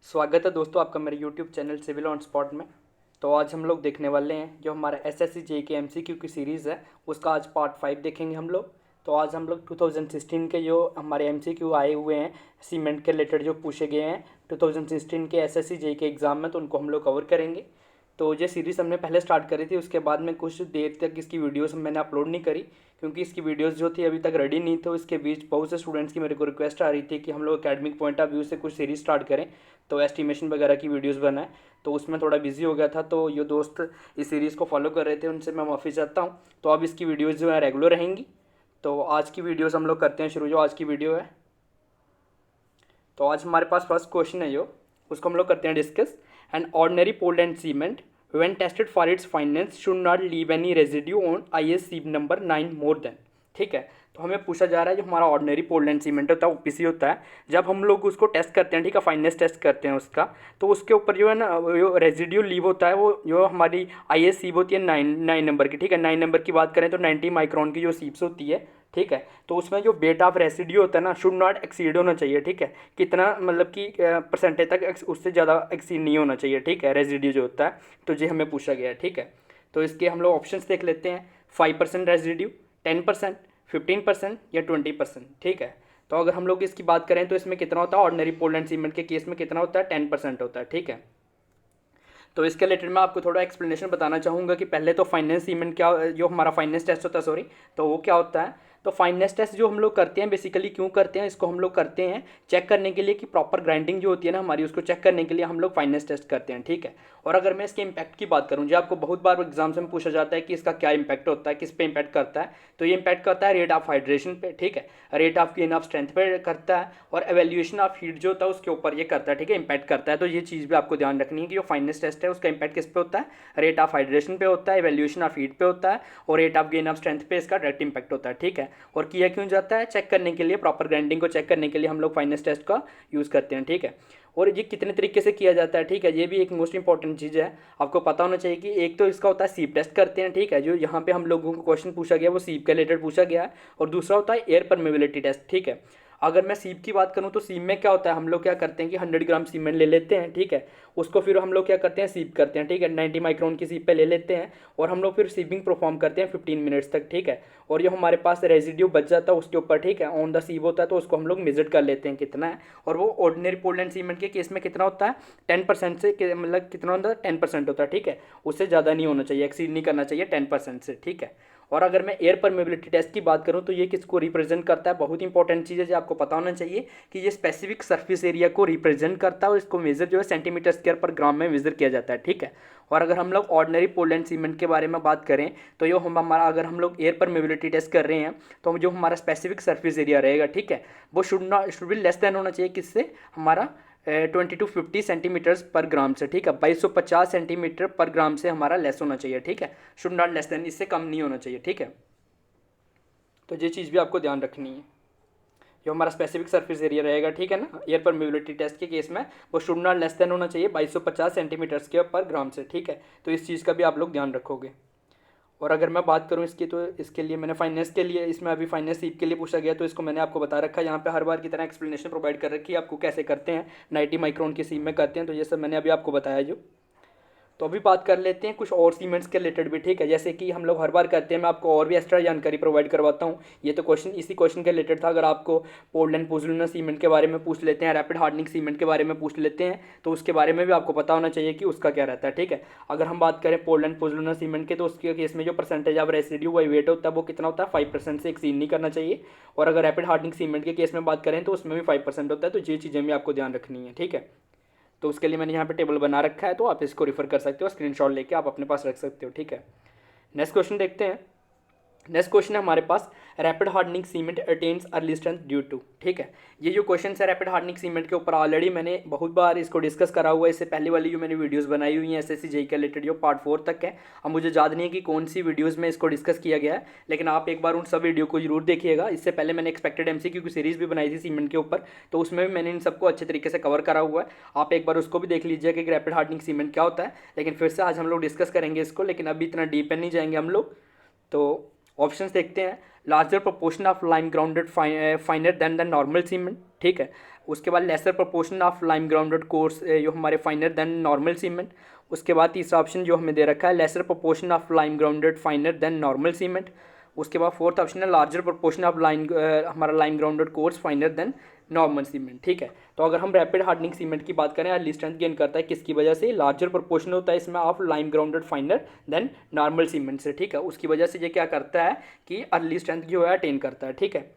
स्वागत है दोस्तों आपका मेरे YouTube channel civil on spot में। तो आज हम लोग देखने वाले हैं जो हमारा एसएससी जेईई के एमसीक्यू की सीरीज़ है उसका आज पार्ट 5 देखेंगे हम लोग। तो आज हम लोग 2016 के जो हमारे एमसीक्यू आए हुए हैं सीमेंट के रिलेटेड जो पूछे गए हैं 2016 के एसएससी जेईई के एग्ज़ाम में, तो उनको हम लोग कवर करेंगे। तो ये सीरीज़ हमने पहले स्टार्ट करी थी, उसके बाद में कुछ देर तक इसकी वीडियोस मैंने अपलोड नहीं करी क्योंकि इसकी वीडियोस जो थी अभी तक रेडी नहीं थे। इसके बीच बहुत से स्टूडेंट्स की मेरे को रिक्वेस्ट आ रही थी कि हम लोग एकेडमिक पॉइंट ऑफ व्यू से कुछ सीरीज़ स्टार्ट करें, तो एस्टिमेशन वगैरह की वीडियोस बनाएं। तो उसमें थोड़ा बिजी हो गया था, तो ये दोस्त इस सीरीज़ को फॉलो कर रहे थे, उनसे मैं माफ़ी चाहता हूँ। तो अब इसकी वीडियोज़ जो है रेगुलर रहेंगी। तो आज की वीडियोज़ हम लोग करते हैं शुरू। जो आज की वीडियो है, तो आज हमारे पास फर्स्ट क्वेश्चन है जो उसको हम लोग करते हैं discuss. An ordinary Portland cement when tested for its fineness should not leave any residue on IS सीप नंबर 9 more than। ठीक है, तो हमें पूछा जा रहा है जो हमारा ऑर्डिनरी पोर्टलैंड सीमेंट होता है ओपीसी होता है, जब हम लोग उसको टेस्ट करते हैं, ठीक है, फाइनेंस टेस्ट करते हैं उसका, तो उसके ऊपर जो है ना जो रेजिड्यू लीव होता है वो जो हमारी IS सीप होती है 9 नंबर की। ठीक है, 9 नंबर की बात करें तो 90 माइक्रोन की जो सीप्स होती है, ठीक है, तो उसमें जो बेटा ऑफ रेसिड्यू होता है ना शुड नॉट एक्सीड होना चाहिए। ठीक है, कितना मतलब कि परसेंटेज तक उससे ज़्यादा एक्सीड नहीं होना चाहिए। ठीक है, रेसिड्यू जो होता है, तो ये हमें पूछा गया है। ठीक है, तो इसके हम लोग ऑप्शंस देख लेते हैं। 5% रेसिड्यू, 10%, 15% या 20%। ठीक है, तो अगर हम लोग इसकी बात करें तो इसमें कितना होता है, ऑर्डिनरी पोर्टलैंड सीमेंट के केस में कितना होता है, 10% होता है। ठीक है, तो इसके रिलेटेड मैं आपको थोड़ा एक्सप्लेनेशन बताना चाहूँगा कि पहले तो फाइनेंस सीमेंट क्या, जो हमारा फाइनेंस टेस्ट होता है, सॉरी, तो वो क्या होता है। तो फाइनेंस टेस्ट जो हम लोग करते हैं बेसिकली क्यों करते हैं, इसको हम लोग करते हैं चेक करने के लिए कि प्रॉपर ग्राइंडिंग जो होती है ना हमारी, उसको चेक करने के लिए हम लोग फाइनेंस टेस्ट करते हैं। ठीक है, और अगर मैं इसके इंपैक्ट की बात करूँ, जो आपको बहुत बार एग्जाम्स में पूछा जाता है कि इसका क्या इंपैक्ट होता है, किस पे इंपैक्ट करता है, तो ये इंपैक्ट करता है रेट ऑफ हाइड्रेशन पे। ठीक है, rate of gain of strength पे करता है, और एवेल्यूएशन ऑफ हीट जो होता है उसके ऊपर ये करता है। ठीक है, इंपैक्ट करता है। तो ये चीज़ भी आपको ध्यान रखनी है कि जो फाइनेंस टेस्ट है उसका इंपैक्ट किस पे होता है, रेट ऑफ हाइड्रेशन पे होता है, एवेल्यूएशन ऑफ हीट पे होता है, और rate of gain of strength पे इसका डायरेक्ट इंपैक्ट होता है। ठीक है, और किया क्यों जाता है, चेक करने के लिए, प्रॉपर ग्राइंडिंग को चेक करने के लिए हम लोग फाइनेंस टेस्ट का यूज़ करते हैं। ठीक है, और ये कितने तरीके से किया जाता है, ठीक है, ये भी एक मोस्ट इंपॉर्टेंट चीज़ है, आपको पता होना चाहिए कि एक तो इसका होता है सीप टेस्ट करते हैं। ठीक है, जो यहाँ पे हम लोगों को क्वेश्चन पूछा गया वो सीप के रिलेटेड पूछा गया है, और दूसरा होता है एयर परमेबिलिटी टेस्ट। ठीक है, अगर मैं सीप की बात करूँ तो सीप में क्या होता है, हम लोग क्या करते हैं कि 100 ग्राम सीमेंट ले लेते हैं। ठीक है, उसको फिर हम लोग क्या करते हैं, सीप करते हैं। ठीक है, 90 माइक्रोन की सीप पे ले लेते हैं, और हम लोग फिर सीपिंग परफॉर्म करते हैं 15 मिनट्स तक। ठीक है, और जो हमारे पास रेजिड्यू बच जाता है उसके ऊपर, ठीक है, ऑन द सीप होता है, तो उसको हम लोग मेजर कर लेते हैं कितना है, और वो ऑर्डिनरी पोर्टलैंड सीमेंट के केस में कितना होता है, 10% से मतलब कितना होता है, 10% होता है। ठीक है, उससे ज़्यादा नहीं होना चाहिए, एक्सीड नहीं करना चाहिए 10% से। ठीक है, और अगर मैं एयर परमेबिलिटी टेस्ट की बात करूं तो ये किसको रिप्रेजेंट करता है, बहुत इंपॉर्टेंट चीज़ है जो आपको पता होना चाहिए कि ये स्पेसिफिक सरफेस एरिया को रिप्रेजेंट करता है, और इसको मेजर जो है सेंटीमीटर स्क्वायर पर ग्राम में मेजर किया जाता है। ठीक है, और अगर हम लोग ऑर्डिनरी पोर्टलैंड सीमेंट के बारे में बात करें तो ये हमारा, अगर हम लोग एयर परमेबिलिटी टेस्ट कर रहे हैं तो जो हमारा स्पेसिफिक सरफेस एरिया रहेगा, ठीक है, वो शुड बी लेस देन होना चाहिए किससे, हमारा 20 to 50 सेंटीमीटर्स पर ग्राम से। ठीक है, 2250 सेंटीमीटर पर ग्राम से हमारा लेस होना चाहिए। ठीक है, शुड नॉट लेस देन, इससे कम नहीं होना चाहिए। ठीक है, तो ये चीज़ भी आपको ध्यान रखनी है, जो हमारा स्पेसिफिक सरफेस एरिया रहेगा, ठीक है ना, एयर परमेबिलिटी टेस्ट के केस में वो शुड नॉट लेस देन होना चाहिए 2250 सेंटीमीटर के पर ग्राम से। ठीक है, तो इस चीज़ का भी आप लोग ध्यान रखोगे। और अगर मैं बात करूं इसकी, तो इसके लिए मैंने फाइनेंस के लिए, इसमें अभी फाइनेंस सीप के लिए पूछा गया, तो इसको मैंने आपको बता रखा है यहाँ पे, हर बार की तरह एक्सप्लेनेशन प्रोवाइड कर रखी है आपको कैसे करते हैं, 90 माइक्रोन की सीप में करते हैं, तो ये सब मैंने अभी आपको बताया जो। तो अभी बात कर लेते हैं कुछ और सीमेंट्स के रिलेटेड भी। ठीक है, जैसे कि हम लोग हर बार करते हैं, मैं आपको और भी एक्स्ट्रा जानकारी प्रोवाइड करवाता हूँ। ये तो क्वेश्चन इसी क्वेश्चन के रिलेटेड था। अगर आपको पोर्टलैंड पोज़ोलाना सीमेंट के बारे में पूछ लेते हैं, रैपिड हार्डनिंग सीमेंट के बारे में पूछ लेते हैं, तो उसके बारे में भी आपको पता होना चाहिए कि उसका क्या रहता है। ठीक है, अगर हम बात करें पोर्टलैंड पोज़ोलाना सीमेंट के, तो उसके केस में जो percentage of residue by weight होता है वो कितना होता है, 5% से एक्सीड नहीं करना चाहिए। और अगर रैपिड हार्डनिंग सीमेंट के केस में बात करें तो उसमें भी 5% होता है। तो ये चीज़ें भी आपको ध्यान रखनी है। ठीक है, तो उसके लिए मैंने यहाँ पे टेबल बना रखा है, तो आप इसको रिफर कर सकते हो, स्क्रीनशॉट लेके आप अपने पास रख सकते हो। ठीक है, नेक्स्ट क्वेश्चन देखते हैं। नेक्स्ट क्वेश्चन है हमारे पास, rapid hardening cement attains early strength due to. ठीक है, ये जो क्वेश्चन है रैपिड हार्डनिंग सीमेंट के ऊपर ऑलरेडी मैंने बहुत बार इसको डिस्कस करा हुआ है, इससे पहले वाली जो मैंने वीडियोस बनाई हुई हैं एसएससी जेईई के रिलेटेड, जो पार्ट 4 तक है। अब मुझे याद नहीं है कि कौन सी वीडियोस में इसको डिस्कस किया गया है, लेकिन आप एक बार उन सब वीडियो को जरूर देखिएगा। इससे पहले मैंने एक्सपेक्टेड एमसीक्यू की सीरीज़ भी बनाई थी सीमेंट के ऊपर, तो उसमें भी मैंने इन सबको अच्छे तरीके से कवर करा हुआ है। आप एक बार उसको भी देख लीजिएगा कि रैपिड हार्डनिंग सीमेंट क्या होता है। लेकिन फिर से आज हम लोग डिस्कस करेंगे इसको, लेकिन अभी इतना डीप नहीं जाएंगे हम लोग। तो ऑप्शंस देखते हैं, larger proportion of lime grounded finer than the normal cement, ठीक है। उसके बाद lesser proportion of lime grounded coarse जो हमारे फाइनर देन नॉर्मल सीमेंट। उसके बाद तीसरा ऑप्शन जो हमें दे रखा है lesser proportion of lime grounded finer than normal cement. उसके बाद फोर्थ ऑप्शन है लार्जर प्रोपोर्शन ऑफ हमारा lime grounded coarse finer than normal cement, ठीक है। तो अगर हम रैपिड हार्डनिंग सीमेंट की बात करें, अर्ली स्ट्रेंथ गेन करता है किसकी वजह से, लार्जर प्रोपोर्शन होता है इसमें of lime grounded finer than normal cement से, ठीक है। उसकी वजह से ये क्या करता है कि अर्ली स्ट्रेंथ जो है अटेन करता है, ठीक है।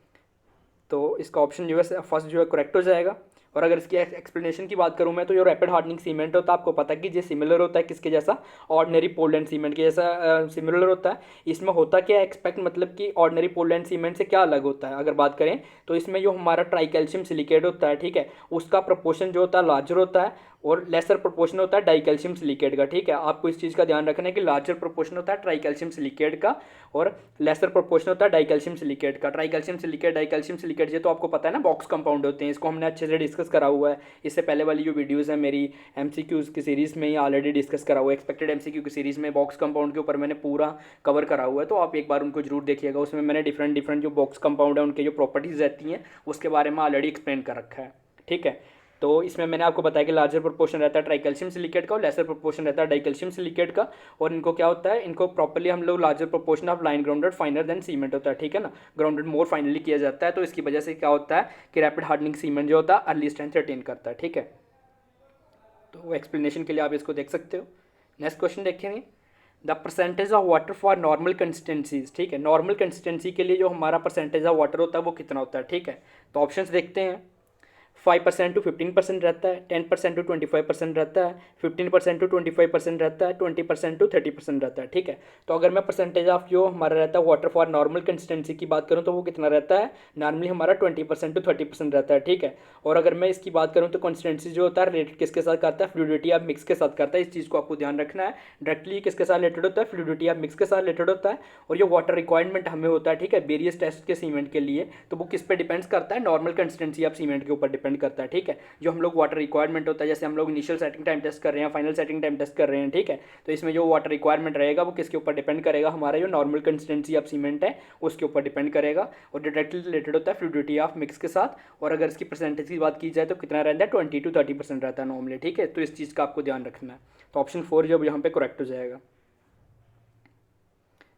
तो इसका ऑप्शन जो है फर्स्ट जो है करेक्ट हो जाएगा। और अगर इसकी एक्सप्लेनेशन की बात करूँ मैं, तो जो रैपिड हार्डनिंग सीमेंट होता है आपको पता है कि ये सिमिलर होता है किसके जैसा, ऑर्डिनरी पोलैंड सीमेंट के जैसा सिमिलर होता है। इसमें होता क्या है एक्सपेक्ट, मतलब कि ऑर्डिनरी पोलैंड सीमेंट से क्या अलग होता है अगर बात करें तो इसमें जो हमारा ट्राई कैल्शियम सिलिकेट होता है, ठीक है, उसका प्रोपोर्शन जो होता है लार्जर होता है और लेसर प्रोपोर्शन होता है डाई कैल्शियम सिलिकेट का, ठीक है। आपको इस चीज़ का ध्यान रखना है कि लार्जर प्रोपोर्शन होता है ट्राई कैल्शियम सिलिकेट का और लेसर प्रोपोर्शन होता है डाई कैल्शियम सिलिकेट का। Try calcium silicate, die calcium silicate ये तो आपको पता है ना बॉक्स कंपाउंड होते हैं, इसको हमने अच्छे से डिस्कस करा हुआ है। इससे पहले वाली जो वीडियोज़ है मेरी एमसीक्यूज़ की सीरीज़ में ही ऑलरेडी डिस्कस करा हुआ है। एक्सपेक्टेड एमसीक्यू की सीरीज़ में बॉक्स कंपाउंड के ऊपर मैंने पूरा कवर करा हुआ है, तो आप एक बार उनको जरूर देखिएगा। उसमें मैंने डिफरेंट जो बॉक्स कंपाउंड है उनके जो प्रॉपर्टीज़ रहती हैं उसके बारे में ऑलरेडी एक्सप्लेन कर रखा है, ठीक है। तो इसमें मैंने आपको बताया कि लार्जर प्रोपोर्शन रहता है ट्राइकैल्शियम सिलिकेट का और लेसर प्रोपोर्शन रहता है डाइकैल्शियम सिलिकेट का। और इनको क्या होता है, इनको प्रॉपर्ली हम लोग larger proportion of lime grounded finer than cement होता है, ठीक है ना, ग्राउंडेड मोर फाइनली किया जाता है। तो इसकी वजह से क्या होता है कि रैपिड हार्डनिंग सीमेंट जो होता है अर्ली स्ट्रेंथ अटेन करता है, ठीक है। तो एक्सप्लेनेशन के लिए आप इसको देख सकते हो। नेक्स्ट क्वेश्चन देखेंगे, the percentage of water for normal consistencies, ठीक है। नॉर्मल कंसिस्टेंसी के लिए जो हमारा परसेंटेज ऑफ वाटर होता है वो कितना होता है, ठीक है। तो ऑप्शंस देखते हैं, 5% to 15% रहता है, 10% to 25% रहता है, 15% to 25% रहता है, 20% to 30% रहता है, ठीक है। तो अगर मैं परसेंटेज ऑफ जो हमारा रहता है वाटर फॉर नॉर्मल कंसिस्टेंसी की बात करूँ तो वो कितना रहता है, नॉर्मली हमारा 20% to 30% रहता है, ठीक है। और अगर मैं इसकी बात करूँ तो कंसिस्टेंसी जो होता है रिलेटेड किसके साथ करता है, फ्लूइडिटी ऑफ मिक्स के साथ करता है। इस चीज़ को आपको ध्यान रखना है, डायरेक्टली किसके साथ रिलेटेड होता है, फ्लूइडिटी ऑफ मिक्स के साथ रिलेटेड होता है। और जो वाटर रिक्वायरमेंट हमें होता है, ठीक है, वेरियस टेस्ट के सीमेंट के लिए, तो वो किस पे डिपेंड्स करता है, नॉर्मल कंसिस्टेंसी ऑफ सीमेंट के ऊपर डिपेंड करता है, ठीक है। जो हम लोग वाटर रिक्वायरमेंट होता है, जैसे हम लोग इनिशियल सेटिंग टाइम टेस्ट कर रहे हैं, फाइनल सेटिंग टाइम टेस्ट कर रहे हैं, ठीक है। तो इसमें जो वाटर रिक्वायरमेंट रहेगा वो किसके ऊपर डिपेंड करेगा, हमारा जो नॉर्मल कंसिस्टेंसी ऑफ सीमेंट है उसके ऊपर डिपेंड करेगा। और डायरेक्टली रिलेटेड होता है फ्लूइडिटी ऑफ मिक्स के साथ। और अगर इसकी परसेंटेज की बात की जाए तो कितना रहता है, 20 to 30% रहता है नॉर्मली, ठीक है। तो इस चीज़ का आपको ध्यान रखना है। तो ऑप्शन 4 जो यहाँ पे करेक्ट हो जाएगा।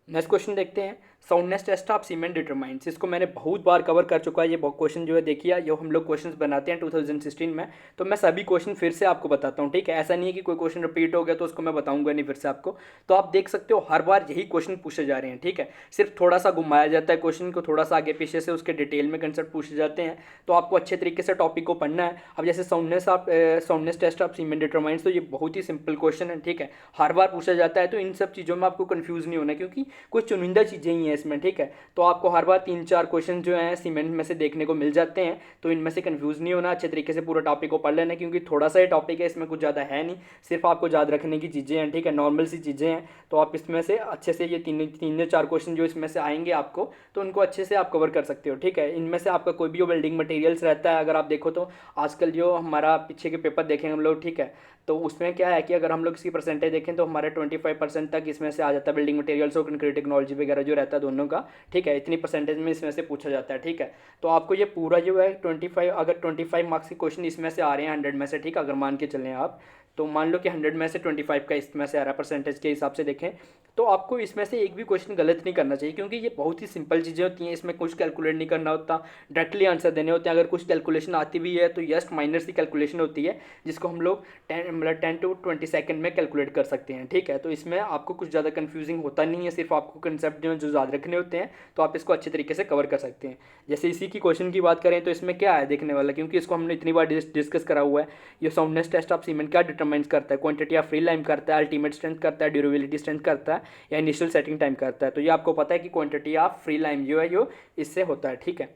नेक्स्ट क्वेश्चन देखते हैं, soundness test of cement determines. इसको मैंने बहुत बार कवर कर चुका है, ये क्वेश्चन जो है देखिए, जो हम लोग क्वेश्चंस बनाते हैं 2016 में, तो मैं सभी क्वेश्चन फिर से आपको बताता हूँ, ठीक है। ऐसा नहीं है कि कोई क्वेश्चन रिपीट हो गया तो उसको मैं बताऊंगा नहीं फिर से आपको। तो आप देख सकते हो हर बार यही क्वेश्चन पूछे जा रहे हैं, ठीक है। सिर्फ थोड़ा सा घुमाया जाता है क्वेश्चन को, थोड़ा सा आगे पीछे से उसके डिटेल में कंसेप्ट पूछे जाते हैं। तो आपको अच्छे तरीके से टॉपिक को पढ़ना है। अब जैसे soundness test of cement determines, तो ये बहुत ही सिंपल क्वेश्चन है, ठीक है, हर बार पूछा जाता है। तो इन सब चीज़ों में आपको कन्फ्यूज़ नहीं होना, क्योंकि कुछ चुनिंदा चीज़ें ही हैं इसमें, ठीक है। तो आपको हर बार 3-4 क्वेश्चन जो हैं सीमेंट में से देखने को मिल जाते हैं। तो इनमें से कंफ्यूज नहीं होना, अच्छे तरीके से पूरा टॉपिक को पढ़ लेना, क्योंकि थोड़ा सा ही टॉपिक है, इसमें कुछ ज़्यादा है नहीं, सिर्फ आपको याद रखने की चीज़ें हैं, ठीक है, नॉर्मल सी चीज़ें हैं। तो आप इसमें से अच्छे से ये 3 या 4 क्वेश्चन जो इसमें से आएंगे आपको, तो उनको अच्छे से आप कवर कर सकते हो, ठीक है। इनमें से आपका कोई भी जो बिल्डिंग मटेरियल्स रहता है, अगर आप देखो तो आजकल जो हमारा पीछे के पेपर देखेंगे हम लोग, ठीक है, तो उसमें क्या है कि अगर हम लोग इसकी परसेंटेज देखें तो हमारे 25% तक इसमें से आ जाता है, बिल्डिंग मटेरियल्स और कंक्रीट टेक्नोलॉजी वगैरह जो रहता है दोनों का, ठीक है, इतनी परसेंटेज में इसमें से पूछा जाता है, ठीक है। तो आपको ये पूरा जो है 25, अगर 25 मार्क्स के क्वेश्चन इसमें से आ रहे हैं 100 में से, ठीक है, अगर मान के चलें आप, तो मान लो कि 100 में से 25 का इसमें से आ रहा है, परसेंटेज के हिसाब से देखें, तो आपको इसमें से एक भी क्वेश्चन गलत नहीं करना चाहिए, क्योंकि ये बहुत ही सिंपल चीज़ें होती हैं, इसमें कुछ कैलकुलेट नहीं करना होता, डायरेक्टली आंसर देने होते हैं। अगर कुछ कैलकुलेशन आती भी है तो जस्ट माइनर सी कैलकुलेशन होती है, जिसको हम लोग 10 to 20 सेकंड में कैलकुलेट कर सकते हैं, ठीक है। तो इसमें आपको कुछ ज़्यादा कन्फ्यूजिंग होता नहीं है, सिर्फ आपको कंसेप्ट जो याद रखने होते हैं, तो आप इसको अच्छे तरीके से कवर कर सकते हैं। जैसे इसी की क्वेश्चन की बात करें तो इसमें क्या है देखने वाला, क्योंकि इसको हमने इतनी बार डिस्कस करा हुआ है। ये साउंडनेस टेस्ट ऑफ सीमेंट क्या डिटरमाइंस करता है, क्वांटिटी ऑफ फ्री लाइम करता है, अल्टीमेट स्ट्रेंथ करता है, ड्यूरेबिलिटी स्ट्रेंथ करता है, या इनिशियल सेटिंग टाइम करता है। तो ये आपको पता है कि क्वांटिटी ऑफ फ्री लाइम जो है जो इससे होता है, ठीक है।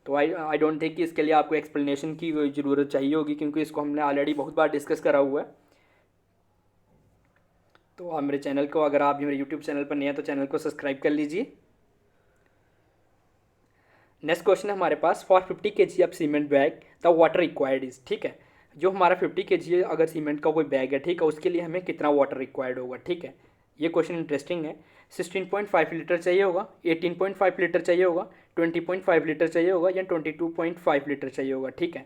तो आई डोंट थिंक कि इसके लिए आपको एक्सप्लेनेशन की ज़रूरत चाहिए होगी, क्योंकि इसको हमने ऑलरेडी बहुत बार डिस्कस करा हुआ है। तो आप मेरे चैनल को, अगर आप मेरे यूट्यूब चैनल पर नए हैं तो चैनल को सब्सक्राइब कर लीजिए। नेक्स्ट क्वेश्चन है हमारे पास, for 50 kg of cement bag the water required is, ठीक है। जो हमारा 50 kg अगर सीमेंट का कोई बैग है, ठीक है, उसके लिए हमें कितना वाटर रिक्वायर्ड होगा, ठीक है। ये क्वेश्चन इंटरेस्टिंग है। 16.5 लीटर चाहिए होगा, 18.5 लीटर चाहिए होगा, 20.5 लीटर चाहिए होगा या 22.5 लीटर चाहिए होगा, ठीक है।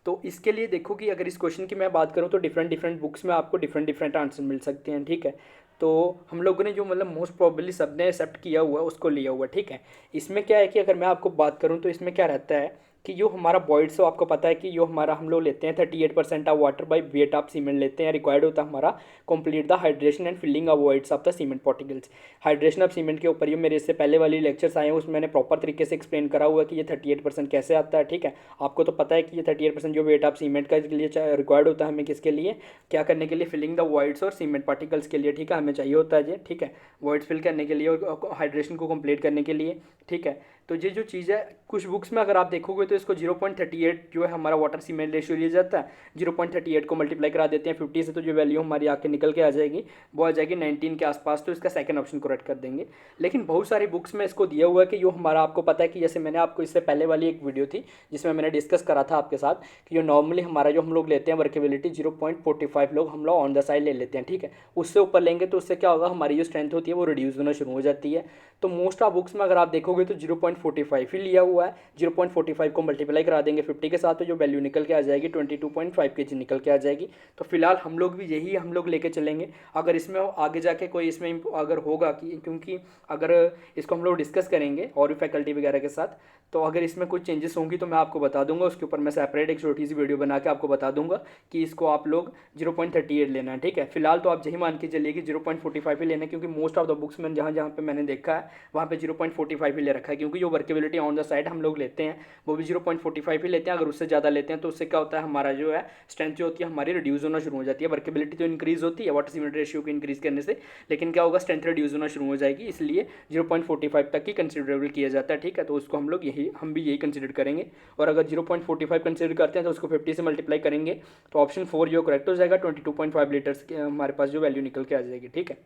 तो इसके लिए देखो कि अगर इस क्वेश्चन की मैं बात करूँ तो डिफरेंट डिफरेंट बुक्स में आपको डिफरेंट डिफरेंट आंसर मिल सकते हैं, ठीक है। तो हम लोगों ने जो मतलब मोस्ट प्रोबेबली सबने एक्सेप्ट किया हुआ है उसको लिया हुआ है, ठीक है। इसमें क्या है कि अगर मैं आपको बात करूँ तो इसमें क्या रहता है कि जो हमारा बॉइड्स हो, आपको पता है कि जो हमारा हम लोग लेते हैं 38% of water by weight of cement लेते हैं, रिक्वायर्ड होता है हमारा complete the hydration and filling of voids of the cement particles. Hydration of cement के ऊपर ये मेरे इससे पहले वाली लेक्चर्स आए हैं, उसमें मैंने प्रॉपर तरीके से एक्सप्लेन करा हुआ है कि ये 38% कैसे आता है, ठीक है। आपको तो पता है कि ये 38% जो वेट ऑफ सीमेंट का लिए रिक्वायर्ड होता है हमें किसके लिए, क्या करने के लिए, फिलिंग द वॉइड्स और सीमेंट पार्टिकल्स के लिए, ठीक है, हमें चाहिए होता है ये, ठीक है, वॉइड्स फिल करने के लिए और हाइड्रेशन को कंप्लीट करने के लिए, ठीक है। तो ये जो चीज़ है कुछ बुक्स में अगर आप देखोगे तो इसको 0.38 जो है हमारा वाटर सीमेंट रेशियो लिया जाता है, 0.38 को मल्टीप्लाई करा देते हैं 50 से, तो जो वैल्यू हमारी आके निकल के आ जाएगी वो आ जाएगी 19 के आसपास, तो इसका सेकंड ऑप्शन करेक्ट कर देंगे। लेकिन बहुत सारी बुक्स में इसको दिया हुआ है कि जो हमारा, आपको पता है कि जैसे मैंने आपको इससे पहले वाली एक वीडियो थी जिसमें मैंने डिस्कस करा था आपके साथ कि जो नॉर्मली हमारा जो हम लोग लेते हैं वर्केबिलिटी 0.45 लोग हम लोग ऑन द साइड ले लेते हैं, ठीक है। उससे ऊपर लेंगे तो उससे क्या होगा, हमारी जो स्ट्रेंथ होती है वो रिड्यूस होना शुरू हो जाती है। तो मोस्ट ऑफ बुक्स में अगर आप देखोगे तो 0.45 ही लिया हुआ है, 0.45 को मल्टीप्लाई करा देंगे 50 के साथ तो जो वैल्यू निकल के आ जाएगी 22.5 kg निकल के आ जाएगी। तो फिलहाल हम लोग भी यही हम लोग लेके चलेंगे। अगर इसमें आगे जाके कोई इसमें अगर होगा कि, क्योंकि अगर इसको हम लोग डिस्कस करेंगे और भी फैकल्टी वगैरह के साथ, तो अगर इसमें कुछ चेंजेस होंगी तो मैं आपको बता दूंगा, उसके ऊपर मैं सेपरेट एक छोटी सी वीडियो बना के आपको बता दूंगा कि इसको आप लोग 0.38 लेना है, ठीक है। फिलहाल तो आप यही मान के चलिए कि 0.45 ही लेना है, क्योंकि मोस्ट ऑफ द बुक्स में जहाँ जहाँ पे मैंने देखा है वहाँ पे 0.45 ही ले रखा है, क्योंकि जो वर्केबिलिटी ऑन द साइड हम लोग लेते हैं वो भी 0.45 ही लेते हैं। अगर उससे ज़्यादा लेते हैं तो उससे क्या होता है, हमारा जो है स्ट्रेंथ जो होती है हमारी रिड्यूस होना शुरू हो जाती है। वर्केबिलिटी तो इंक्रीज होती है वाटर सीमेंट रेशियो को इंक्रीज करने से, लेकिन क्या होगा, स्ट्रेंथ रिड्यूस होना शुरू हो जाएगी, इसलिए 0.45 तक ही कंसिडरेबल किया जाता है, ठीक है। तो उसको हम भी यही कंसिडर करेंगे। और अगर 0.45 कंसिडर करते हैं तो उसको 50 से मल्टीप्लाई करेंगे तो ऑप्शन 4 जो करेक्ट हो जाएगा, 22.5 लीटर्स हमारे पास जो वैल्यू निकल के आ जाएगी, ठीक है।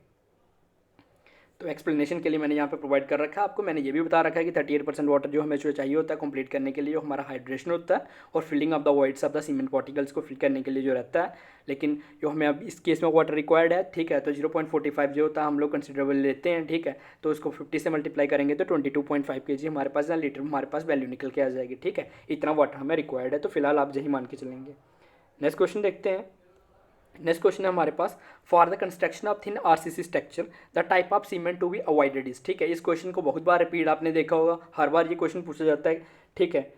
तो एक्सप्लेनेशन के लिए मैंने यहाँ पे प्रोवाइड कर रखा है आपको, मैंने ये भी बता रखा है कि 38% वाटर जो हमें जो चाहिए होता है कंप्लीट करने के लिए, जो हमारा हाइड्रेशन होता है और filling of the voids of the cement particles को फिल करने के लिए जो रहता है। लेकिन जो हमें अब इस केस में वाटर रिक्वायर्ड है, ठीक है, तो 0.45 जो होता है हम लोग कंसिडरेबल लेते हैं, ठीक है। तो उसको 50 से मल्टीप्लाई करेंगे तो 22.5 kg हमारे पास या लीटर हमारे पास वैल्यू निकल के आ जाएगी, ठीक है। इतना वाटर हमें रिक्वायर्ड है, तो फिलहाल आप यही मान के चलेंगे। नेक्स्ट क्वेश्चन देखते हैं। नेक्स्ट क्वेश्चन है हमारे पास, for the construction of thin RCC structure the type of cement to be avoided is, ठीक है। इस क्वेश्चन को बहुत बार रिपीट आपने देखा होगा, हर बार ये क्वेश्चन पूछा जाता है, ठीक है।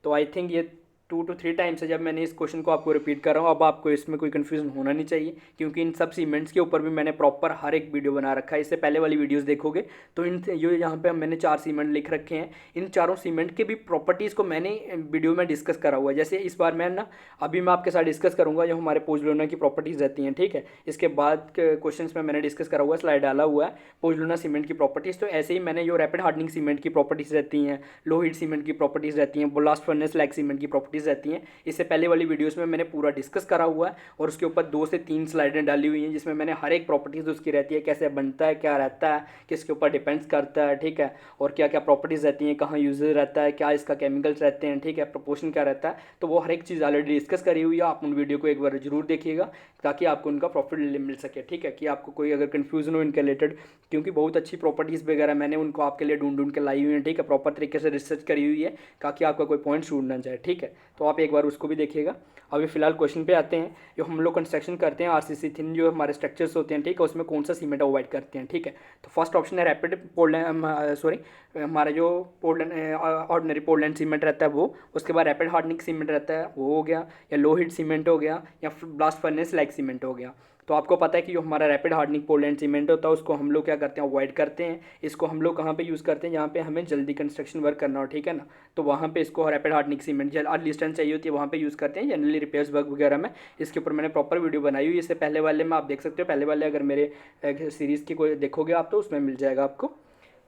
तो आई थिंक ये 2 to 3 टाइम्स है जब मैंने इस क्वेश्चन को आपको रिपीट कर रहा हूँ। अब आपको इसमें कोई कन्फ्यूजन होना नहीं चाहिए, क्योंकि इन सब सीमेंट्स के ऊपर भी मैंने प्रॉपर हर एक वीडियो बना रखा है। इससे पहले वाली वीडियोस देखोगे तो इन ये यहाँ पे मैंने 4 सीमेंट लिख रखे हैं, इन चारों सीमेंट के भी प्रॉपर्टीज़ को मैंने वीडियो में डिस्कस करा हुआ है। जैसे इस बार मैं ना अभी मैं आपके साथ डिस्कस करूँगा जो हमारे पोजलोना की प्रॉपर्टीज़ रहती हैं, ठीक है। इसके बाद क्वेश्चन में मैंने डिस्कस करा हुआ है, स्लाइड डाला हुआ है पोजलोना सीमेंट की प्रॉपर्टीज़। तो ऐसे ही मैंने जो रैपिड हार्डनिंग सीमेंट की प्रॉपर्टीज़ रहती हैं, लो हीट सीमेंट की प्रॉपर्टीज़ रहती हैं, ब्लास्ट फर्नेस लाइक सीमेंट की प्रॉपर्टीज़ रहती हैं, इससे पहले वाली वीडियोस में मैंने पूरा डिस्कस करा हुआ है और उसके ऊपर 2 से 3 स्लाइडें डाली हुई हैं जिसमें मैंने हर एक प्रॉपर्टीज़ उसकी रहती है, कैसे बनता है, क्या रहता है, किसके ऊपर डिपेंड्स करता है, ठीक है, और क्या क्या प्रॉपर्टीज़ रहती हैं, कहाँ यूज रहता है, क्या इसका केमिकल्स रहते हैं, ठीक है, प्रोपोर्शन क्या रहता है। तो वो हर एक चीज़ ऑलरेडी डिस्कस करी हुई है, आप उन वीडियो को एक बार जरूर देखिएगा ताकि आपको उनका प्रॉफिट मिल सके, ठीक है, कि आपको कोई अगर कन्फ्यूजन हो इनके रिलेटेड, क्योंकि बहुत अच्छी प्रॉपर्टीज़ वगैरह मैंने उनको आपके लिए ढूंढ के लाई हुई है, ठीक है, प्रॉपर तरीके से रिसर्च करी हुई है ताकि आपका कोई पॉइंट छूट ना जाए, ठीक है। तो आप एक बार उसको भी देखिएगा। अभी फिलहाल क्वेश्चन पे आते हैं। जो हम लोग कंस्ट्रक्शन करते हैं आरसीसी थिन जो हमारे स्ट्रक्चर्स होते हैं, ठीक है, उसमें कौन सा सीमेंट अवॉइड करते हैं, ठीक है। तो फर्स्ट ऑप्शन है रैपिड पोर्टलैंड, सॉरी हमारा जो पोर्टलैंड ऑर्डिनरी पोर्टलैंड सीमेंट रहता है वो, उसके बाद रैपिड हार्डनिंग सीमेंट रहता है वो हो गया, या लो हीट सीमेंट हो गया, या ब्लास्ट फर्नेस लाइक सीमेंट हो गया। तो आपको पता है कि जो हमारा रैपिड हार्डनिंग पोर्टलैंड सीमेंट होता है उसको हम लोग क्या करते हैं, अवॉइड करते हैं। इसको हम लोग कहाँ पे यूज़ करते हैं, जहाँ पे हमें जल्दी कंस्ट्रक्शन वर्क करना हो, ठीक है ना, तो वहाँ पे इसको रैपिड हार्डनिंग सीमेंट जल्द डिस्टेंस चाहिए होती है वहाँ पे यूज़ करते हैं जनरली रिपेयर्स वर्क वगैरह में। इसके ऊपर मैंने प्रॉपर वीडियो बनाई हुई है, इससे पहले वाले में आप देख सकते हो, पहले वाले अगर मेरे सीरीज़ की कोई देखोगे आप तो उसमें मिल जाएगा आपको।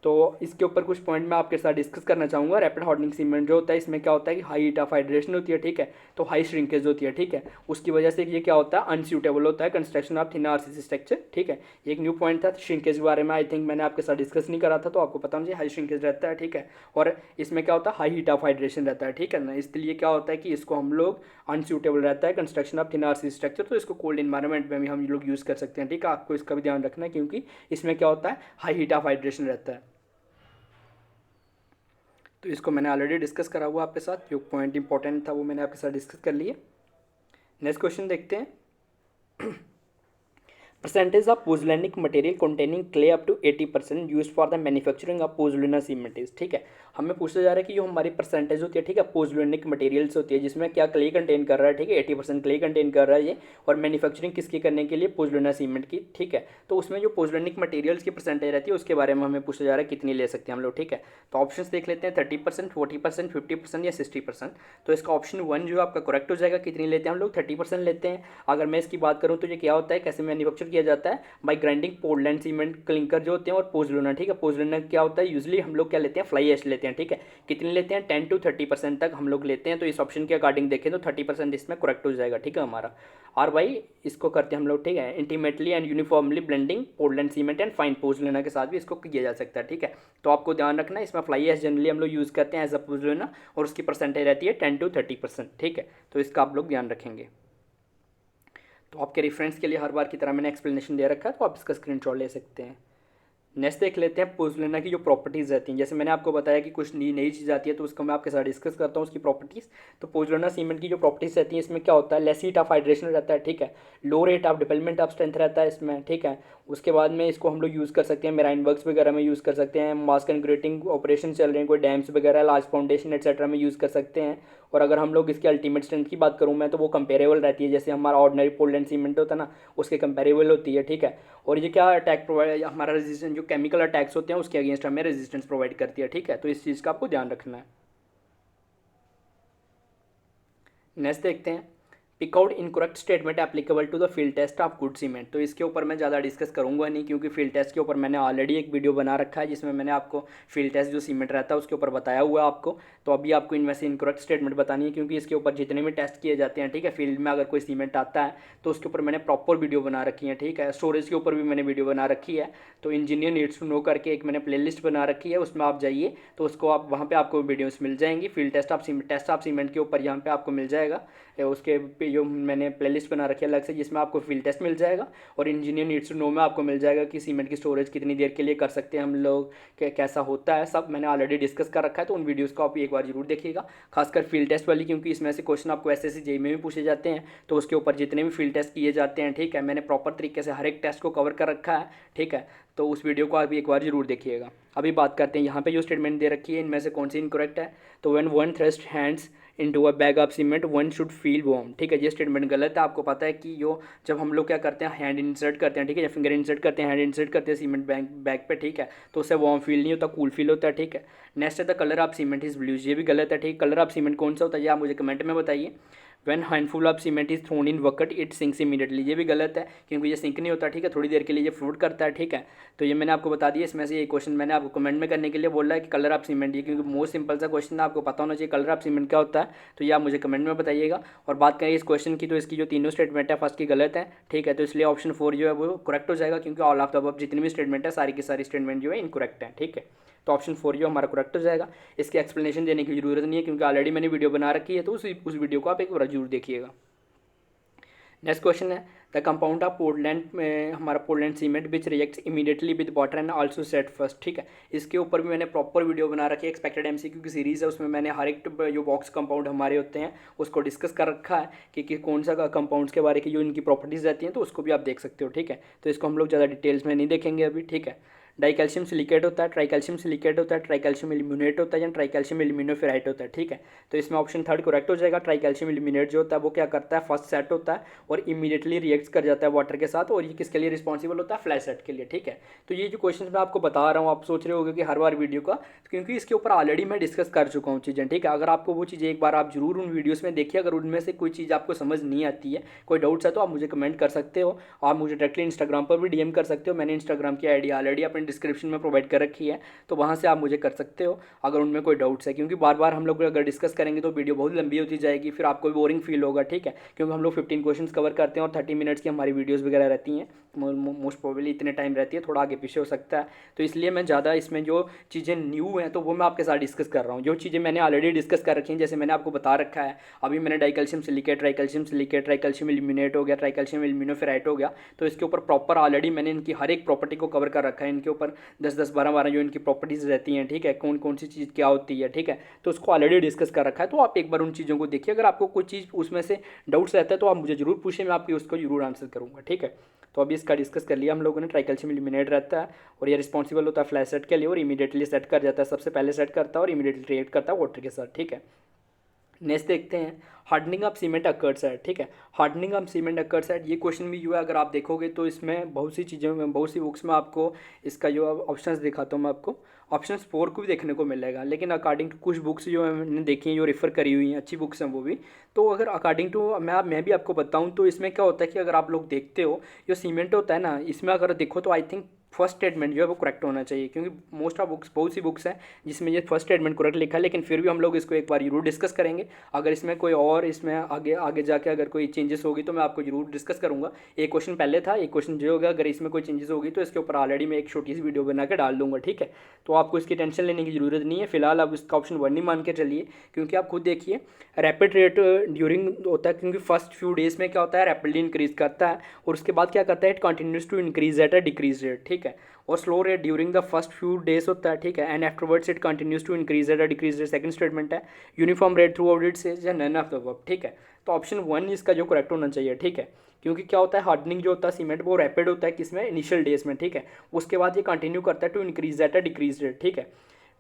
तो इसके ऊपर कुछ पॉइंट मैं आपके साथ डिस्कस करना चाहूँगा। रैपिड हार्डनिंग सीमेंट जो होता है इसमें क्या होता है कि हाई हीट ऑफ हाइड्रेशन होती है, ठीक है, तो हाई श्रिंकेज होती है, ठीक है, उसकी वजह से ये क्या होता है अनसूटेबल होता है construction of thin RCC structure, ठीक है। एक न्यू पॉइंट था श्रिंकेज के बारे में, आई थिंक मैंने आपके साथ डिस्कस नहीं करा था, तो आपको पता मुझे हाई श्रिंकेज रहता है, ठीक है, और इसमें क्या होता है हाई हीट ऑफ हाइड्रेशन रहता है, ठीक है ना, इसलिए क्या होता है कि इसको हम लोग अनसूटेबल रहता है construction of thin RCC structure, तो इसको कोल्ड इन्वायरमेंट में भी हम लोग यूज़ कर सकते हैं, ठीक है, आपको इसका भी ध्यान रखना है क्योंकि इसमें क्या होता है हाई हीट ऑफ हाइड्रेशन रहता है। तो इसको मैंने ऑलरेडी डिस्कस करा हुआ आपके साथ, जो पॉइंट इंपॉर्टेंट था वो मैंने आपके साथ डिस्कस कर लिए। नेक्स्ट क्वेश्चन देखते हैं। Percentage of pozzolanic material containing clay up to 80% use for the manufacturing of pozzolana cement is, ठीक है, हमें पूछा जा रहा है कि जो हमारी परसेंटेज होती है, ठीक है, पोजोलैनिक मटेरियल्स होती है जिसमें क्या क्ले कंटेन कर रहा है, ठीक है, 80% क्ले कंटेन कर रहा है ये, और मैन्युफैक्चरिंग किसकी करने के लिए पोजोलिना सीमेंट की, ठीक है, तो उसमें जो पोजोलैनिक मटेरियल्स की परसेंटेज रहती है उसके बारे में हमें पूछा जा रहा है कितनी ले सकते हैं हम लोग, ठीक है, तो ऑप्शन देख लेते हैं 30%, 40%, 50% या 60%। तो इसका ऑप्शन 1 जो आपका करेक्ट हो जाएगा, कितनी लेते हैं हम लोग 30% लेते हैं। अगर मैं इसकी बात करूँ तो ये क्या होता है, कैसे मैन्युफैक्चर किया जाता है, by grinding Portland cement clinker जो होते हैं और पोजोलिना, ठीक है, पोजोलिना क्या होता है यूजली हम लोग क्या लेते हैं फ्लाई ऐश लेते हैं, ठीक है, कितने लेते हैं 10 to 30% तक हम लोग लेते हैं, तो इस ऑप्शन के अकॉर्डिंग देखें तो 30% इसमें करेक्ट हो जाएगा, ठीक है हमारा। और भाई इसको करते हैं हम लोग, ठीक है, intimately and uniformly blending Portland cement and fine pozzolana के साथ भी इसको किया जा सकता है, ठीक है, तो आपको ध्यान रखना है इसमें फ्लाई ऐश जनरली हम लोग यूज़ करते हैं एज अ पोजोलिना और उसकी परसेंटेज रहती है 10 to 30%, ठीक है, तो इसका आप लोग ध्यान रखेंगे। तो आपके रेफरेंस के लिए हर बार की तरह मैंने एक्सप्लेनेशन दे रखा है, तो आप इसका स्क्रीनशॉट ले सकते हैं। नेक्स्ट देख लेते हैं पोजोलिना की जो प्रॉपर्टीज़ रहती हैं, जैसे मैंने आपको बताया कि कुछ नई चीज़ आती है तो उसको मैं आपके साथ डिस्कस करता हूँ उसकी प्रॉपर्टीज़। तो पोजोलिना सीमेंट की जो प्रॉपर्टीज़ रहती हैं इसमें क्या होता है, लेस हीट ऑफ हाइड्रेशन रहता है, ठीक है, low rate of development of strength रहता है इसमें, ठीक है, उसके बाद में इसको हम लोग यूज़ कर सकते हैं मेराइन वर्क्स वगैरह में यूज़ कर सकते हैं, मास कंक्रीटिंग ऑपरेशन चल रहे हैं कोई डैम्स वगैरह लार्ज फाउंडेशन एक्सेट्रा में यूज़ कर सकते हैं। और अगर हम लोग इसकी अल्टीमेट स्ट्रेंथ की बात करूँ मैं तो वो कंपेरेबल रहती है, जैसे हमारा ऑर्डिनरी पोर्टलैंड सीमेंट होता है ना उसके कंपेरेबल होती है, ठीक है, और ये क्या अटैक प्रोवाइड हमारा रेजिस्टेंस जो केमिकल अटैक्स होते हैं उसके अगेंस्ट हमें रेजिस्टेंस प्रोवाइड करती है, ठीक है, तो इस चीज़ का आपको ध्यान रखना है। नेक्स्ट देखते हैं pick out incorrect statement applicable to the field test of good cement. तो इसके ऊपर मैं ज़्यादा डिस्कस करूंगा नहीं क्योंकि फील्ड टेस्ट के ऊपर मैंने ऑलरेडी एक वीडियो बना रखा है जिसमें मैंने आपको फील्ड टेस्ट जो सीमेंट रहता है उसके ऊपर बताया हुआ है आपको। तो अभी आपको इनमें से इनकरेक्ट स्टेटमेंट बतानी है क्योंकि इसके ऊपर जितने भी टेस्ट किए जाते हैं, ठीक है, फील्ड में अगर कोई सीमेंट आता है तो उसके ऊपर मैंने प्रॉपर वीडियो बना रखी है, ठीक है, स्टोरेज के ऊपर भी मैंने वीडियो बना रखी है। तो इंजीनियर नीड्स टू नो करके एक मैंने प्ले लिस्ट बना रखी है, उसमें आप जाइए तो उसको आप वहाँ पर आपको वीडियोज़ मिल जाएंगी। फील्ड टेस्ट ऑफ सीमेंट के ऊपर यहाँ पर आपको मिल जाएगा, उसके जो मैंने प्लेलिस्ट बना रखी है अलग से जिसमें आपको फील्ड टेस्ट मिल जाएगा और इंजीनियर नीड्स टू नो में आपको मिल जाएगा कि सीमेंट की स्टोरेज कितनी देर के लिए कर सकते हैं हम लोग, कैसा होता है, सब मैंने ऑलरेडी डिस्कस कर रखा है। तो उन वीडियोस को आप एक बार जरूर देखिएगा, खासकर फील्ड टेस्ट वाली, क्योंकि इसमें से क्वेश्चन आपको एसएससी जेईई में भी पूछे जाते हैं। तो उसके ऊपर जितने भी फील्ड टेस्ट किए जाते हैं, ठीक है, मैंने प्रॉपर तरीके से हर एक टेस्ट को कवर कर रखा है, ठीक है, तो उस वीडियो को आप एक बार जरूर देखिएगा। अभी बात करते हैं यहाँ पे जो स्टेटमेंट दे रखी है इनमें से कौन सी इनकरेक्ट है। तो when one thrust hands into a bag of cement one should feel warm, ठीक है, ये स्टेटमेंट गलत है। आपको पता है कि जो जब हम लोग क्या करते हैं हैंड इंसर्ट करते हैं, ठीक है, या फिंगर इंसर्ट करते हैं, हैंड इंसर्ट करते हैं सीमेंट बैग पे, ठीक है, तो उससे वार्म फील नहीं होता, कूल फील होता है, ठीक है। नेक्स्ट है the colour of cement is blue, ये भी गलत है, ठीक, कलर ऑफ सीमेंट कौन सा होता है ये आप मुझे कमेंट में बताइए। When handful of cement is thrown in bucket it sinks immediately, ये भी गलत है क्योंकि ये सिंक नहीं होता, ठीक है, थोड़ी देर के लिए ये फ्लोट करता है, ठीक है। तो ये मैंने आपको बता दिया, इसमें से ये क्वेश्चन मैंने आपको कमेंट में करने के लिए बोला है कि कलर ऑफ सीमेंट, ये क्योंकि मोस्ट सिंपल सा क्वेश्चन है, आपको पता होना चाहिए कलर ऑफ सीमेंट क्या होता है, तो ये आप मुझे कमेंट में बताइएगा। और बात करें इस क्वेश्चन की तो इसकी जो तीनों स्टेटमेंट है फर्स्ट की गलत है, ठीक है, तो इसलिए ऑप्शन 4 जो है वो करेक्ट हो जाएगा क्योंकि ऑल ऑफ द अबव जितनी भी स्टेटमेंट है सारी की सारी स्टेटमेंट जो है इनकरेक्ट है, ठीक है, तो ऑप्शन 4 जो हमारा करेक्ट हो जाएगा। इसकी एक्सप्लेनेशन देने की जरूरत नहीं है क्योंकि ऑलरेडी मैंने वीडियो बना रखी है, तो उस वीडियो को आप एक बार जरूर देखिएगा। नेक्स्ट क्वेश्चन है द कंपाउंड ऑफ पोर्टलैंड में हमारा Portland cement which reacts immediately with water and also set first, ठीक है, इसके ऊपर भी मैंने प्रॉपर वीडियो बना रखी है, एक्सपेक्टेड एमसीक्यू की सीरीज़ है, उसमें मैंने हर एक जो बॉक्स कंपाउंड हमारे होते हैं उसको डिस्कस कर रखा है कि कौन सा कंपाउंड्स के बारे की जो इनकी प्रॉपर्टीज़ रहती हैं, तो उसको भी आप देख सकते हो, ठीक है, तो इसको हम लोग ज़्यादा डिटेल्स में नहीं देखेंगे अभी, ठीक है। डाइकैल्शियम सिलिकेट होता है, ट्राइकैल्शियम सिलिकेट होता है, ट्राइकैल्शियम एल्यूमिनेट होता है या ट्राइकैल्शियम एल्यूमिनोफेराइट होता है, ठीक है, तो इसमें ऑप्शन 3 करेक्ट हो जाएगा। ट्राइकैल्शियम एल्यूमिनेट जो होता है वो क्या करता है फर्स्ट सेट होता है और इमीडिएटली रिएक्ट कर जाता है वाटर के साथ, और ये किसके लिए रिस्पॉन्सिबल होता है फ्लैश सेट के लिए, ठीक है। तो ये जो क्वेश्चन मैं आपको बता रहा हूँ आप सोच रहे होगे कि हर बार वीडियो का, क्योंकि इसके ऊपर ऑलरेडी मैं डिस्कस कर चुका हूँ चीज़ें, ठीक है, अगर आपको वो चीज़ें एक बार आप जरूर उन वीडियोज़ में देखिए, अगर उनमें से कोई चीज़ आपको समझ नहीं आती है, कोई डाउट्स है तो आप मुझे कमेंट कर सकते हो, आप मुझे डायरेक्टली इंस्टाग्राम पर भी डीएम कर सकते हो, मैंने इंस्टाग्राम की आईडी ऑलरेडी अपने डिस्क्रिप्शन में प्रोवाइड कर रखी है, तो वहाँ से आप मुझे कर सकते हो अगर उनमें कोई डाउट्स है, क्योंकि बार बार हम लोग अगर डिस्कस करेंगे तो वीडियो बहुत लंबी होती जाएगी, फिर आपको भी बोरिंग फील होगा, ठीक है, क्योंकि हम लोग 15 क्वेश्चंस कवर करते हैं और 30 मिनट्स की हमारी वीडियोज़ वगैरह रहती हैं, मोस्ट प्रोबेबली इतने टाइम रहती है, थोड़ा आगे पीछे हो सकता है, तो इसलिए मैं ज़्यादा इसमें जो चीज़ें न्यू हैं तो वो मैं आपके साथ डिस्कस कर रहा हूँ। जो चीज़ें मैंने ऑलरेडी डिस्कस कर रखी हैं, जैसे मैंने आपको बता रखा है, अभी मैंने डाइकैल्शियम सिलिकेट, ट्राइकैल्शियम एल्यूमिनेट हो गया, ट्राइकैल्शियम एल्यूमिनोफेराइट हो गया, तो इसके ऊपर प्रॉपर ऑलरेडी मैंने इनकी हर एक प्रॉपर्टी को कवर कर रखा है, इनके ऊपर 10-10, 12-12 जो इनकी प्रॉपर्टीज़ रहती हैं, ठीक है, कौन कौन सी चीज़ क्या होती है, ठीक है, तो उसको ऑलरेडी डिस्कस कर रखा है। तो आप एक बार उन चीज़ों को देखिए, अगर आपको कोई चीज़ उसमें से डाउट्स रहता है तो आप मुझे जरूर पूछिए, मैं आपकी उसको जरूर आंसर करूँगा, ठीक है। तो अभी इसका डिस्कस कर लिया हम लोगों ने। ट्राइकैल्शियम एल्यूमिनेट रहता है और ये रिस्पॉन्सिबल होता है फ्लैश सेट के लिए और इमीडिएटली सेट कर जाता है, सबसे पहले सेट करता है और इमीडिएटली रिएक्ट करता है वाटर के साथ, ठीक है। नेक्स्ट देखते हैं, hardening of cement occurs at, ठीक है, hardening of cement occurs at, ये क्वेश्चन भी जो है अगर आप देखोगे तो इसमें बहुत सी चीज़ों में, बहुत सी बुक्स में आपको इसका जो ऑप्शंस दिखाता हूँ मैं आपको, ऑप्शन 4 को भी देखने को मिलेगा, लेकिन अकॉर्डिंग टू कुछ बुक्स जो मैंने देखी हैं, जो रेफर करी हुई हैं, अच्छी बुक्स हैं वो भी, तो अगर अकॉर्डिंग टू मैं भी आपको बताऊँ तो इसमें क्या होता है कि अगर आप लोग देखते हो जो सीमेंट होता है ना, इसमें अगर देखो तो आई थिंक फर्स्ट स्टेटमेंट जो है वो करेक्ट होना चाहिए, क्योंकि मोस्ट ऑफ बुक्स, बहुत सी बुक्स हैं जिसमें ये फर्स्ट स्टेटमेंट करेक्ट लिखा है, लेकिन फिर भी हम लोग इसको एक बार जरूर डिस्कस करेंगे। अगर इसमें कोई और इसमें आगे आगे जाके अगर कोई चेंजेस होगी तो मैं आपको जरूर डिस्कस करूंगा। एक क्वेश्चन पहले था, एक क्वेश्चन जो होगा, अगर इसमें कोई चेंजेस होगी तो इसके ऊपर ऑलरेडी मैं एक छोटी सी वीडियो बना के डाल दूंगा, ठीक है, तो आपको इसकी टेंशन लेने की जरूरत नहीं है। फिलहाल आप इसका ऑप्शन 1 ही मान के चलिए, क्योंकि आप खुद देखिए रैपिड रेट ड्यूरिंग होता है, क्योंकि फर्स्ट फ्यू डेज में क्या होता है, रैपिडली इंक्रीज करता है और उसके बाद क्या करता है, it continues to increase at a decrease rate, ठीक है, और slow rate during the first few days होता है, ठीक है, and afterwards it continues to increase at a decrease rate, second statement है। Uniform rate throughout it says या none of the above, ठीक है, तो ऑप्शन 1 इसका जो करेक्ट होना चाहिए, ठीक है, क्योंकि क्या होता है, हार्डनिंग जो होता है सीमेंट वो रैपिड होता है किसमें, इनिशियल डेज में, ठीक है, उसके बाद ये कंटिन्यू करता है to increase at a decrease rate, ठीक है।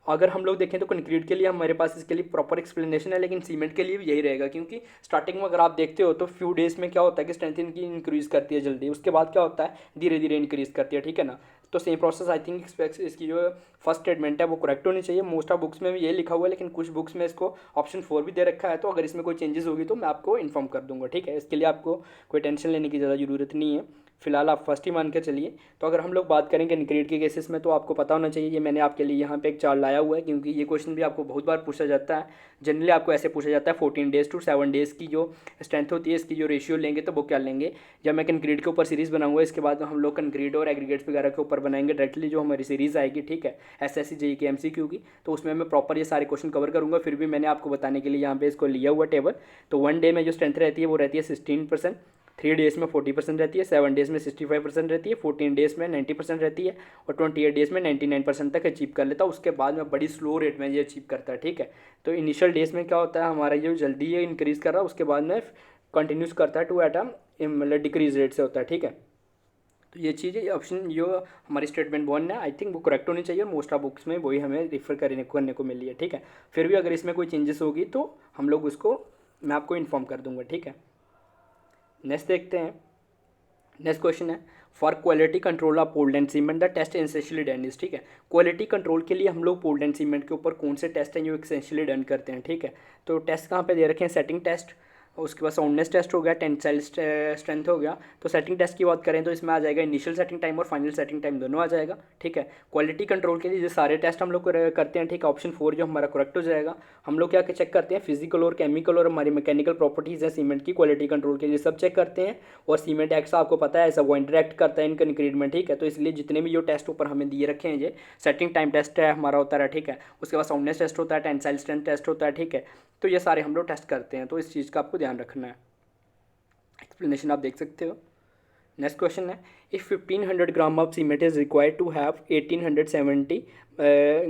अगर हम लोग देखें तो कंक्रीट के लिए हमारे पास इसके लिए प्रॉपर एक्सप्लेनेशन है, लेकिन सीमेंट के लिए भी यही रहेगा, क्योंकि स्टार्टिंग में अगर आप देखते हो तो फ्यू डेज में क्या होता है कि स्ट्रेंथ इनकी इंक्रीज करती है जल्दी, उसके बाद क्या होता है धीरे धीरे इंक्रीज करती है, ठीक है ना। तो सेम प्रोसेस आई थिंक इसकी जो फर्स्ट स्टेटमेंट है वो करेक्ट होनी चाहिए। मोस्ट ऑफ बुक्स में भी ये लिखा हुआ है, लेकिन कुछ बुक्स में इसको ऑप्शन 4 भी दे रखा है, तो अगर इसमें कोई चेंजेस होगी तो मैं आपको इन्फॉर्म कर दूंगा, ठीक है, इसके लिए आपको कोई टेंशन लेने की ज़्यादा ज़रूरत नहीं है। फिलहाल आप फर्स्ट ही मान के चलिए। तो अगर हम लोग बात करेंगे कंक्रीट के केसेस में, तो आपको पता होना चाहिए, ये मैंने आपके लिए यहाँ पे एक चार्ट लाया हुआ है, क्योंकि ये क्वेश्चन भी आपको बहुत बार पूछा जाता है। जनरली आपको ऐसे पूछा जाता है 14 डेज टू 7 डेज़ की जो स्ट्रेंथ होती है, इसकी जो रेशियो लेंगे तो वो क्या लेंगे। जब मैं कंक्रीट के ऊपर सीरीज़ बनाऊंगा, इसके बाद हम लोग कंक्रीट और एग्रीगेट्स वगैरह के ऊपर बनाएंगे डायरेक्टली, जो हमारी सीरीज़ आएगी, ठीक है, SSC JEE की MCQ की, तो उसमें मैं प्रॉपर ये सारे क्वेश्चन कवर करूँगा। फिर भी मैंने आपको बताने के लिए यहाँ पे इसको लिया हुआ टेबल। तो 1 डे में जो स्ट्रेंथ रहती है वो रहती है 16%, 3 डेज़ में 40% रहती है, 7 डेज़ में 65% रहती है, 14 डेज़ में 90% रहती है और 28 डेज़ में 99% तक अचीव कर लेता है। उसके बाद में बड़ी स्लो रेट में ये अचीव करता है, ठीक है। तो इनिशियल डेज़ में क्या होता है, हमारा ये जल्दी ये इंक्रीज़ कर रहा है, उसके बाद में कंटिन्यूस करता है टू एट मतलब डिक्रीज रेट से होता है, ठीक है। तो ये चीज़ ऑप्शन जो हमारी स्टेटमेंट 1 है, आई थिंक वो करेक्ट होनी चाहिए, मोस्ट ऑफ बुक्स में वही हमें रिफर करने को मिली है, ठीक है। फिर भी अगर इसमें कोई चेंजेस होगी तो हम लोग उसको मैं आपको इन्फॉर्म कर दूंगा, ठीक है। नेक्स्ट देखते हैं। नेक्स्ट क्वेश्चन है, for quality control of polled cement the test essentially done is, ठीक है। क्वालिटी कंट्रोल के लिए हम लोग पोल्ड सीमेंट के ऊपर कौन से टेस्ट हैं जो एसेंशियली डन करते हैं, ठीक है। तो टेस्ट कहाँ पे दे रखे हैं, सेटिंग टेस्ट, उसके बाद साउंडनेस टेस्ट हो गया, टेंसाइल स्ट्रेंथ हो गया। तो सेटिंग टेस्ट की बात करें तो इसमें आ जाएगा इनिशियल सेटिंग टाइम और फाइनल सेटिंग टाइम दोनों आ जाएगा, ठीक है। क्वालिटी कंट्रोल के लिए जो सारे टेस्ट हम लोग करते हैं, ठीक है, ऑप्शन 4 जो हमारा करेक्ट हो जाएगा। हम लोग क्या चेक करते हैं, फिजिकल और केमिकल और हमारी मैकेनिकल प्रॉपर्टीज़ है सीमेंट की, क्वालिटी कंट्रोल के लिए सब चेक करते हैं। और सीमेंट एक्स आपको पता है ऐसा वो इंटरेक्ट करता है इन कंक्रीट में, ठीक है। तो इसलिए जितने भी जो टेस्ट ऊपर हमें दिए रखे हैं, ये सेटिंग टाइम टेस्ट है हमारा होता है, ठीक है। उसके बाद साउंडनेस टेस्ट होता है, टेंसाइल स्ट्रेंथ टेस्ट होता है, ठीक है। तो ये सारे हम लोग टेस्ट करते हैं, तो इस चीज़ का आपको ध्यान रखना है। एक्सप्लेनेशन आप देख सकते हो। नेक्स्ट क्वेश्चन है, if 1500 gram of cement is required to have 1870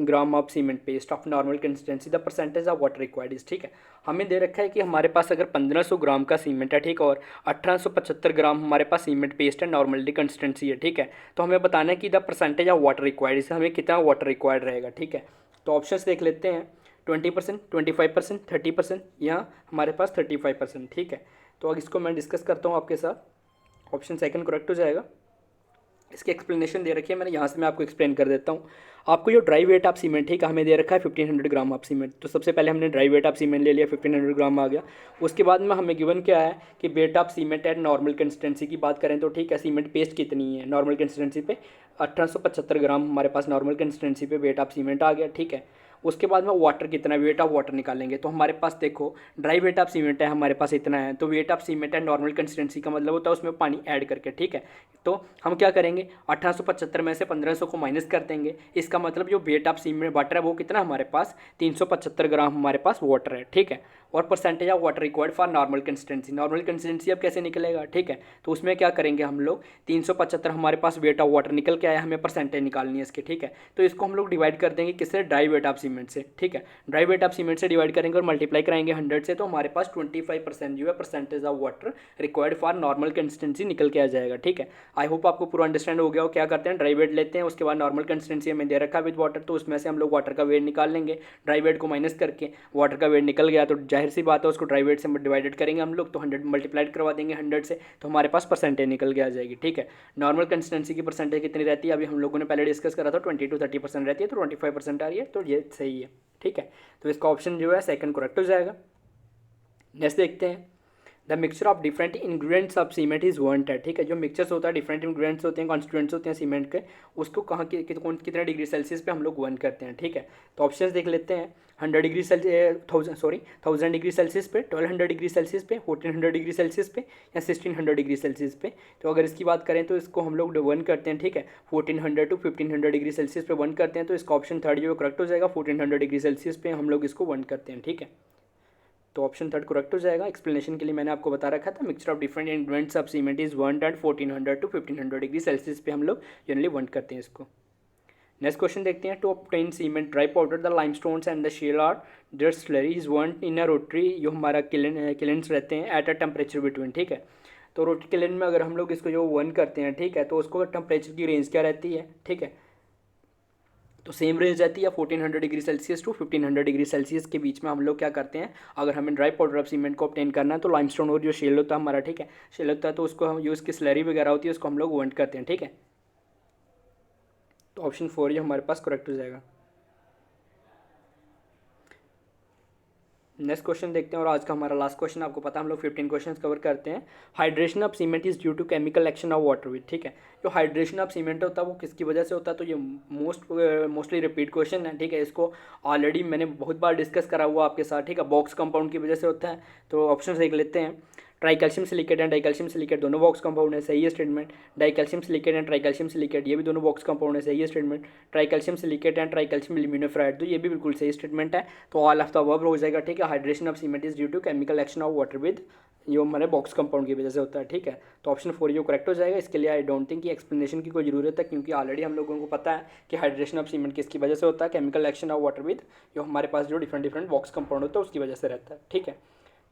gram of cement paste of normal consistency the percentage of water required is, ठीक है। हमें दे रखा है कि हमारे पास अगर 1500 ग्राम का सीमेंट है, ठीक है, और 1875 ग्राम हमारे पास सीमेंट पेस्ट है, नॉर्मली कंसिस्टेंसी है, ठीक है। तो हमें बताना है कि the percentage of water required, इससे हमें कितना वाटर रिक्वायर्ड रहेगा, ठीक है। तो ऑप्शन देख लेते हैं, 20%, 25%, 30%, यहाँ हमारे पास 35%, ठीक है। तो अब इसको मैं डिस्कस करता हूँ आपके साथ। ऑप्शन सेकंड करेक्ट हो जाएगा। इसकी एक्सप्लेनेशन दे रखी है मैंने, यहाँ से मैं आपको एक्सप्लेन कर देता हूँ। आपको जो ड्राई वेट ऑफ सीमेंट ठीक है हमें दे रखा है 1500 ग्राम ऑफ सीमेंट। तो सबसे पहले हमने ड्राई वेट ऑफ सीमेंट ले लिया, 1500 ग्राम आ गया। उसके बाद में हमें गिवन क्या है कि wait of cement eight normal consistency की बात करें तो ठीक है, सीमेंट पेस्ट कितनी है नॉर्मल कंसिस्टेंसी पे, 1875 ग्राम हमारे पास नॉर्मल कंसिस्टेंसी पे वेट ऑफ सीमेंट आ गया। ठीक है, उसके बाद में वाटर कितना, वेट ऑफ वाटर निकालेंगे। तो हमारे पास देखो ड्राई वेट ऑफ सीमेंट है हमारे पास इतना है, तो वेट ऑफ सीमेंट है नॉर्मल कंसिस्टेंसी का मतलब होता है उसमें पानी ऐड करके। ठीक है, तो हम क्या करेंगे 1875 में से 1500 को माइनस कर देंगे। इसका मतलब जो वेट ऑफ सीमेंट वाटर है वो कितना हमारे पास 375 ग्राम हमारे पास वाटर है। ठीक है, और percentage of water required for normal consistency, normal consistency अब कैसे निकलेगा। ठीक है, तो उसमें क्या करेंगे हम लोग 375 हमारे पास वेट ऑफ वाटर निकल के आया, हमें परसेंटेज निकालनी है इसके। ठीक है, तो इसको हम लोग डिवाइड कर देंगे किससे, ड्राई वेट ऑफ सीमेंट से। ठीक है, ड्राई वेट ऑफ सीमेंट से डिवाइड करेंगे और मल्टीप्लाई कराएंगे 100 से, तो हमारे पास 25% जो है percentage of water required for normal consistency निकल के आ जाएगा। ठीक है, आई होप आपको पूरा अंडरस्टैंड हो गया हो। क्या करते हैं ड्राई वेट लेते हैं, उसके बाद नॉर्मल कंसिस्टेंसी हमें दे रखा है विद वाटर, तो उसमें से हम लोग वाटर का वेट निकाल लेंगे। ड्राई वेट को माइनस करके वाटर का वेट निकल गया तो जाहिर सी बात है उसको ड्राई वेट से डिवाइडेड करेंगे हम लोग, तो 100 मल्टीप्लाइड करवा देंगे 100 से, तो हमारे पास परसेंटेज निकल के आ जाएगी। ठीक है, नॉर्मल कंसिस्टेंसी की परसेंटेज कितनी रहती है अभी हम लोगों ने पहले डिस्कस करा था 20 to 30% रहती है, तो 25% आ रही है, तो ये सही है। ठीक है, तो इसका ऑप्शन जो है सेकंड करेक्ट हो जाएगा। नेक्स्ट देखते हैं, the mixture of different ingredients of cement is wanted. ठीक है, जो मिक्सचर्स होता है डिफरेंट इंग्रेडिएंट्स होते हैं, कॉन्स्टिट्यूएंट्स होते हैं सीमेंट के, उसको कहाँ कितने डिग्री सेल्सियस पे हम लोग वन करते हैं। ठीक है, तो ऑप्शंस देख लेते हैं, 100 डिग्री सेल्सियस 1000 डिग्री सेल्सियस पे, 1200 डिग्री सेल्सियस पे, 1400 डिग्री सेल्सियस पे, या 1600 डिग्री सेल्सियस पे। तो अगर इसकी बात करें तो इसको हम लोग वन करते हैं। ठीक है, 1400 to 1500 डिग्री सेल्सियस पे वन करते हैं, तो इसका ऑप्शन थर्ड जो करेक्ट हो जाएगा, 1400 डिग्री सेल्सियस पे हम लोग इसको वन करते हैं। ठीक है, तो ऑप्शन थर्ड करेक्ट हो जाएगा। एक्सप्लेनेशन के लिए मैंने आपको बता रखा था, mixture of different ingredients of cement is वन एट 1400 to 1500 डिग्री सेल्सियस पे हम लोग जनरली वन करते हैं इसको। नेक्स्ट क्वेश्चन देखते हैं, to obtain cement dry powder the limestones and the shale or their slurry is वन इन अ रोटरी, जो हमारा किलेंस रहते हैं एट अ टेम्परेचर बिटवीन। ठीक है, तो रोटरी किलेन में अगर हम लोग इसको जो वन करते हैं, ठीक है, तो उसको टेम्परेचर की रेंज क्या रहती है। ठीक है, तो सेम रेंज रहती है 1400 degree Celsius to 1500 degree Celsius के बीच में हम लोग क्या करते हैं, अगर हमें ड्राई पाउडर ऑफ सीमेंट को ऑब्टेन करना है तो लाइमस्टोन और जो शेल होता है हमारा, ठीक है, शेल होता है, तो उसको हम यूज़ की स्लरी वगैरह होती है उसको हम लोग वंट करते हैं। ठीक है, तो ऑप्शन 4 ये हमारे पास करेक्ट हो जाएगा। नेक्स्ट क्वेश्चन देखते हैं, और आज का हमारा लास्ट क्वेश्चन। आपको पता है हम लोग 15 क्वेश्चन कवर करते हैं। Hydration of cement is due to chemical action of water with. ठीक है, जो हाइड्रेशन ऑफ सीमेंट होता है वो किसकी वजह से होता है, तो ये मोस्टली रिपीट क्वेश्चन है। ठीक है, इसको ऑलरेडी मैंने बहुत बार डिस्कस करा हुआ आपके साथ। ठीक है, बॉक्स कंपाउंड की वजह से होता है। तो ऑप्शन देख लेते हैं, tricalcium silicate and dicalcium silicate दोनों बॉक्स कंपाउंड है, सही है statement. Dicalcium silicate and tricalcium silicate ये भी दोनों बॉक्स कंपाउंड है, सही है statement. Tricalcium silicate and tricalcium aluminoferrite तो ये भी बिल्कुल सही स्टेटमेंट है। तो ऑल ऑफ द अबव हो जाएगा। ठीक है, hydration of cement is due to chemical action of water with, ये हमारे बॉक्स कंपाउंड की वजह से होता है। ठीक है, तो ऑप्शन 4 जो करेक्ट हो जाएगा। इसके लिए आई डोंट थिंक कि एक्सप्लेनेशन की कोई ज़रूरत है, क्योंकि ऑलरेडी हम लोगों को पता है कि हाइड्रेशन ऑफ सीमेंट किसकी वजह से होता है, chemical action of water with, जो हमारे पास जो डिफरेंट बॉक्स कंपाउंड होता है उसकी वजह से रहता है। ठीक है,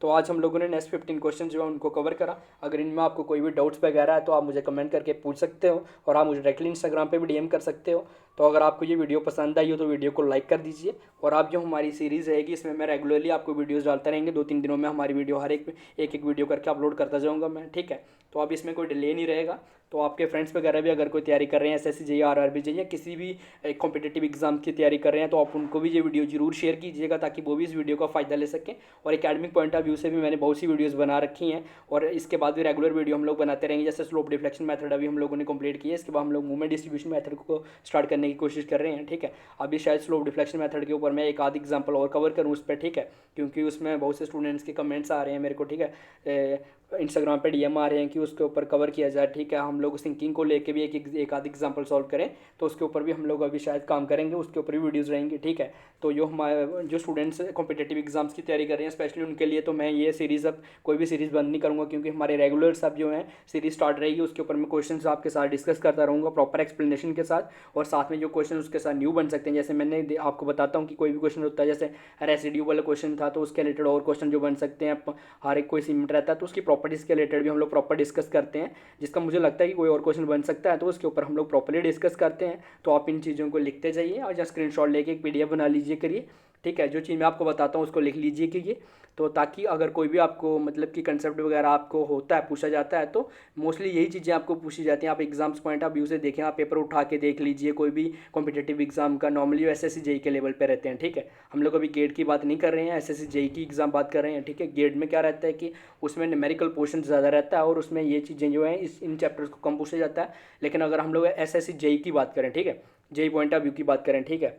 तो आज हम लोगों ने नेक्स्ट 15 क्वेश्चन जो है उनको कवर करा। अगर इनमें आपको कोई भी डाउट्स वगैरह है तो आप मुझे कमेंट करके पूछ सकते हो, और आप मुझे डायरेक्टली इंस्टाग्राम पे भी डीएम कर सकते हो। तो अगर आपको ये वीडियो पसंद आई हो तो वीडियो को लाइक कर दीजिए, और आप जो हमारी सीरीज़ रहेगी इसमें मैं रेगुलरली आपको वीडियोस डालते रहेंगे। 2-3 दिनों में हमारी वीडियो हर एक वीडियो करके अपलोड करता जाऊँगा मैं। ठीक है, तो अब इसमें कोई डिले नहीं रहेगा। तो आपके फ्रेंड्स वगैरह भी अगर कोई तैयारी कर रहे हैं एसएससी जेईई आरआरबी जेईई या किसी भी कॉम्पिटिटिव एग्जाम की तैयारी कर रहे हैं, तो आप उनको भी ये वीडियो जरूर शेयर कीजिएगा, ताकि वो भी इस वीडियो का फ़ायदा ले सकें। और एकेडमिक पॉइंट ऑफ व्यू से भी मैंने बहुत सी वीडियोस बना रखी हैं, और इसके बाद भी रेगुलर वीडियो हम लोग बनाते रहेंगे। जैसे स्लोप डिफ्लेक्शन मेथड अभी हम लोगों ने कंप्लीट किया है, इसके बाद हम लोग मूवमेंट डिस्ट्रीब्यूशन मेथड को स्टार्ट करने की कोशिश कर रहे हैं। ठीक है, अभी शायद स्लोप डिफ्लेक्शन मेथड के ऊपर मैं एक आध एग्जाम्पल और कवर करूँ उस पर। ठीक है, क्योंकि उसमें बहुत से स्टूडेंट्स के कमेंट्स आ रहे हैं मेरे को। ठीक है, इंस्टाग्राम पे डीएम आ रहे हैं कि उसके ऊपर कवर किया जाए। ठीक है, हम लोग सिंकिंग को लेके भी एक आध एग्जांपल सॉल्व करें, तो उसके ऊपर भी हम लोग अभी शायद काम करेंगे, उसके ऊपर भी वीडियोस रहेंगी। ठीक है, तो जो स्टूडेंट्स कॉम्पिटिटिव एग्जाम्स की तैयारी कर रहे हैं स्पेशली उनके लिए तो मैं ये सीरीज़ अब कोई भी सीरीज़ बंद नहीं करूँगा, क्योंकि हमारे रेगुलर सब जो हैं सीरीज स्टार्ट रहेगी, उसके ऊपर मैं क्वेश्चन आपके साथ डिस्कस करता रहूँगा प्रॉपर एक्सप्लेनेशन के साथ, और साथ में जो क्वेश्चन उसके साथ न्यू बन सकते हैं। जैसे मैंने आपको बताता हूँ कि कोई भी क्वेश्चन होता है, जैसे रेसिड्यू वाला क्वेश्चन था, तो उसके रिलेटेड और क्वेश्चन जो बन सकते हैं। हर एक कोई सीमेंट रहता है तो उसकी प्रॉपर्टीज़ के रिलेटेड भी हम लोग प्रॉपर डिस्कस करते हैं, जिसका मुझे लगता है कि कोई और क्वेश्चन बन सकता है, तो उसके ऊपर हम लोग प्रॉपर्ली डिस्कस करते हैं। तो आप इन चीज़ों को लिखते जाइए और या स्क्रीनशॉट लेके एक पीडीएफ बना लीजिए करिए। ठीक है। जो चीज़ मैं आपको बताता हूँ उसको लिख लीजिए कि ये, तो ताकि अगर कोई भी आपको मतलब कि कंसेप्ट वगैरह आपको होता है, पूछा जाता है, तो मोस्टली यही चीज़ें आपको पूछी जाती हैं। आप एग्जाम्स पॉइंट ऑफ व्यू से देखें, आप पेपर उठा के देख लीजिए कोई भी कॉम्पिटेटिव एग्जाम का, नॉर्मली एसएससी जेई के लेवल पे रहते हैं, ठीक है। हम लोग अभी गेट की बात नहीं कर रहे हैं, एसएससी जेई की एग्जाम बात कर रहे हैं, ठीक है। गेट में क्या रहता है कि उसमें न्यूमेरिकल पोर्शन ज़्यादा रहता है और उसमें ये चीज़ें जो हैं इन चैप्टर्स को कम पूछा जाता है। लेकिन अगर हम लोग एसएससी जेई की बात करें, ठीक है, जेई पॉइंट ऑफ व्यू की बात करें, ठीक है,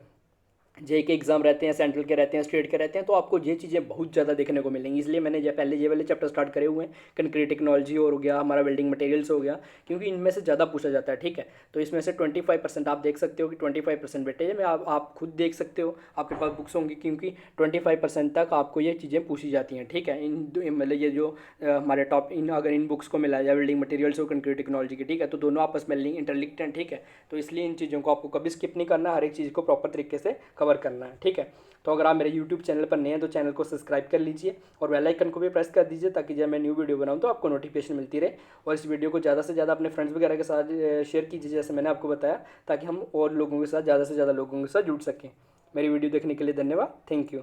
जे के एग्जाम रहते हैं, सेंट्रल के रहते हैं, स्टेट के रहते हैं, तो आपको ये चीज़ें बहुत ज़्यादा देखने को मिलेंगी। इसलिए मैंने पहले ये वाले चैप्टर स्टार्ट करे हुए हैं, कंक्रीट टेक्नोलॉजी और हो गया, हमारा बिल्डिंग मटेरियल्स हो गया, क्योंकि इनमें से ज़्यादा पूछा जाता है, ठीक है। तो इसमें से 25% आप देख सकते हो कि 25% वेटेज है, मैं आप खुद देख सकते हो, आपके पास बुक्स होंगी, क्योंकि 25% तक आपको ये चीज़ें पूछी जाती हैं, ठीक है। मतलब ये जो हमारे टॉप इन अगर इन बुक्स को मिला जाए, बिल्डिंग मटेरियल्स और कंक्रीट टेक्नोलॉजी की, ठीक है, तो दोनों आपस में इंटरलिंक्ड हैं, ठीक है। तो इसलिए इन चीज़ों को आपको कभी स्किप नहीं करना, हर एक चीज़ को प्रॉपर तरीके से कवर करना है, ठीक है। तो अगर आप मेरे यूट्यूब चैनल पर नए हैं तो चैनल को सब्सक्राइब कर लीजिए और बेल आइकन को भी प्रेस कर दीजिए, ताकि जब मैं न्यू वीडियो बनाऊं तो आपको नोटिफिकेशन मिलती रहे। और इस वीडियो को ज़्यादा से ज़्यादा अपने फ्रेंड्स वगैरह के साथ शेयर कीजिए, जैसे मैंने आपको बताया, ताकि हम और लोगों के साथ, ज़्यादा से ज़्यादा लोगों के साथ जुड़ सकें। मेरी वीडियो देखने के लिए धन्यवाद। Thank you.